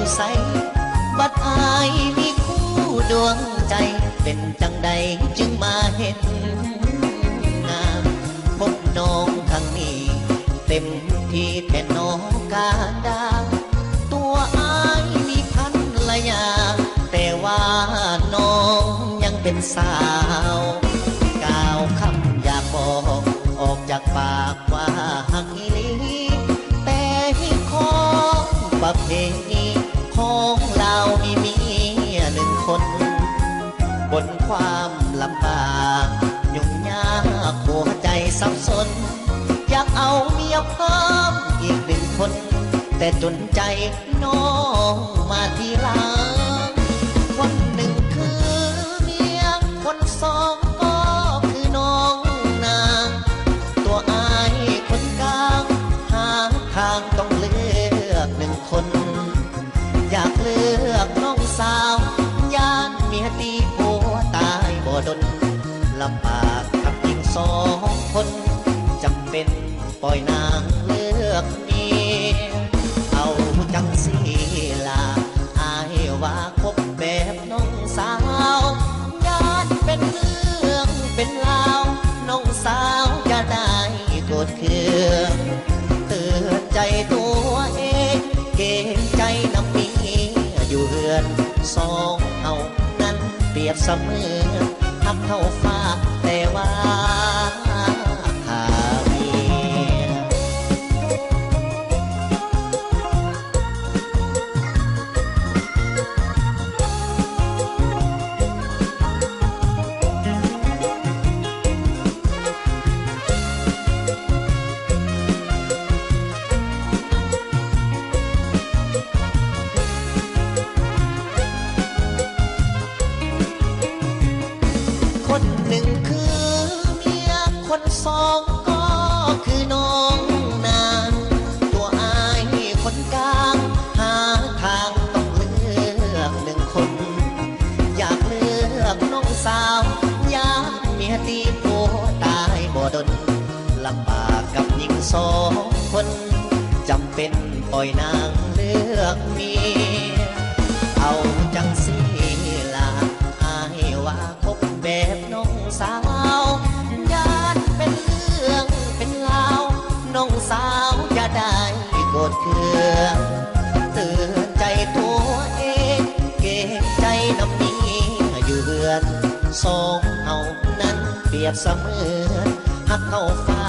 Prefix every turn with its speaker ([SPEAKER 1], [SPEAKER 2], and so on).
[SPEAKER 1] อยู่ไสบัดอายมีคู่ดวงใจเป็นจังใดจึงมาเห็นงามพบน้องทางนี้เต็มที่แทนน้องกาดาตัวอายมีพันละยาแต่ว่าน้องยังเป็นสาวกล่าวคำอยากบอกออกจากปากว่าหักอีหลีแต่ของประเพณีของเรามีเมียหนึ่งคนบนความลำบากยุ่งยากหัวใจสับสนอยากเอาเมียเพิ่มอีกหนึ่งคนแต่จนใจน้องมาทีหลังคนหนึ่งคือเมียคนสองก็คือน้องนางตัวอายคนกลางหาทางต้องเลือกหนึ่งคนอยากเลือกน้องสาวย่านเมียตีผัวตายบ่ดนลำบากกับหญิงสองคนจำเป็นปล่อยนางเลือกเมียเอาจังสีลาอายว่าคบแบบน้องสาวย่านเป็นเรื่องเป็นราวน้องสาวจะได้โกรธเคืองเตือนใจตัวเองเกรงใจน้ำมีอยู่เรือนสองเฮานั้นเปรียบเสมือนทับเท่าฟ้าแต่ว่าขาเมียคนหนึ่งคือเมียคนสองก็คือน้องนางตัวอายคนกลางหาทางต้องเลือกหนึ่งคนอยากเลือกน้องสาวอยากเมียตีผัวตายบ่ดนลำบากกับหญิงสองคนจำเป็นปล่อยนางเลือกเมียเอาจังสีลาอายว่าคบแบบน้องสาวญาติเป็นเรื่องเป็นราวน้องสาวจะได้โกรธเคืองเตือนใจตัวเองเกรงใจน้ำนี้อยู่เรือนสองเฮานั้นเปรียบเสมือนหักเข้าฟ้า